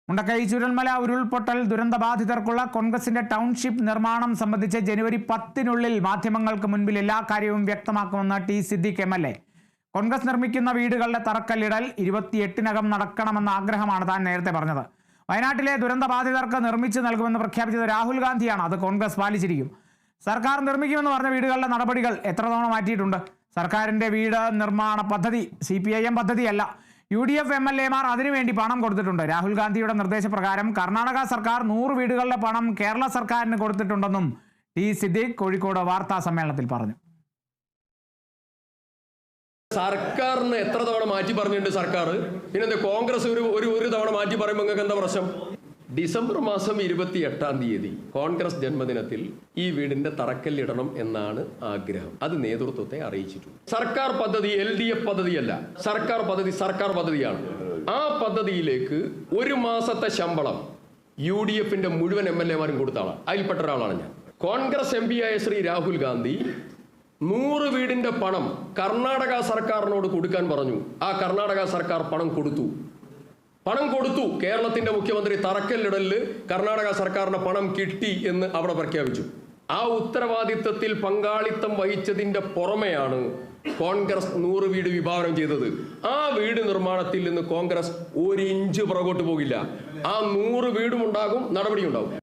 മുണ്ടക്കൈ ചുരൽമല ഉരുൾപൊട്ടൽ ദുരന്തബാധിതർക്കുള്ള കോൺഗ്രസിന്റെ ടൗൺഷിപ്പ് നിർമ്മാണം സംബന്ധിച്ച് ജനുവരി 10-നുള്ളിൽ മാധ്യമങ്ങൾക്ക് മുൻപിൽ എല്ലാ കാര്യവും വ്യക്തമാക്കുമെന്ന് ടി സിദ്ദിഖ് എം.എൽ.എ. കോൺഗ്രസ് നിർമ്മിക്കുന്ന വീടുകളുടെ തറക്കല്ലിടൽ 28-നകം നടക്കണമെന്ന ആഗ്രഹമാണ് താൻ നേരത്തെ പറഞ്ഞത്. വയനാട്ടിലെ ദുരന്തബാധിതർക്ക് നിർമ്മിച്ചു നൽകുമെന്ന് പ്രഖ്യാപിച്ചത് രാഹുൽ ഗാന്ധിയാണ്. അത് കോൺഗ്രസ് പാലിച്ചിരിക്കും. സർക്കാർ നിർമ്മിക്കുമെന്ന് പറഞ്ഞ വീടുകളുടെ നടപടികൾ എത്ര തവണ മാറ്റിയിട്ടുണ്ട്? സർക്കാരിന്റെ വീട് നിർമ്മാണ പദ്ധതി CPIM പദ്ധതിയല്ല. UDF MLA-മാർ അതിനുവേണ്ടി പണം കൊടുത്തിട്ടുണ്ട്. രാഹുൽ ഗാന്ധിയുടെ നിർദ്ദേശപ്രകാരം കർണാടക സർക്കാർ 100 വീടുകളുടെ പണം കേരള സർക്കാരിന് കൊടുത്തിട്ടുണ്ടെന്നും ടി സിദ്ദിഖ് കോഴിക്കോട് വാർത്താ സമ്മേളനത്തിൽ പറഞ്ഞു. സർക്കാരിന് എത്ര തവണ മാറ്റി പറഞ്ഞിട്ടുണ്ട് സർക്കാർ? പിന്നെ കോൺഗ്രസ് ഒരു തവണ മാറ്റി പറയുമ്പോൾ നിങ്ങൾക്ക് എന്താ പ്രശ്നം? ഡിസംബർ മാസം 28-ാം തീയതി കോൺഗ്രസ് ജന്മദിനത്തിൽ ഈ വീടിന്റെ തറക്കല്ലിടണം എന്നാണ് ആഗ്രഹം. അത് നേതൃത്വത്തെ അറിയിച്ചിട്ടുണ്ട്. സർക്കാർ പദ്ധതി LDF പദ്ധതിയല്ല, സർക്കാർ പദ്ധതിയാണ്. ആ പദ്ധതിയിലേക്ക് ഒരു മാസത്തെ ശമ്പളം UDF-ന്റെ മുഴുവൻ MLA-മാരും കൊടുത്ത ആളാണ്. അതിൽപ്പെട്ട ഒരാളാണ് ഞാൻ. കോൺഗ്രസ് MP ആയ ശ്രീ രാഹുൽ ഗാന്ധി 100 വീടിന്റെ പണം കർണാടക സർക്കാരിനോട് കൊടുക്കാൻ പറഞ്ഞു. ആ കർണാടക സർക്കാർ പണം കൊടുത്തു. കേരളത്തിന്റെ മുഖ്യമന്ത്രി തറക്കല്ലിടലില് കർണാടക സർക്കാരിന് പണം കിട്ടി എന്ന് അവിടെ പ്രഖ്യാപിച്ചു. ആ ഉത്തരവാദിത്തത്തിൽ പങ്കാളിത്തം വഹിച്ചതിന്റെ പുറമെയാണ് കോൺഗ്രസ് 100 വീട് വിഭാവനം ചെയ്തത്. ആ വീട് നിർമ്മാണത്തിൽ നിന്ന് കോൺഗ്രസ് 1 ഇഞ്ച് പുറകോട്ട് പോകില്ല. ആ 100 വീടും ഉണ്ടാകും, നടപടി ഉണ്ടാകും.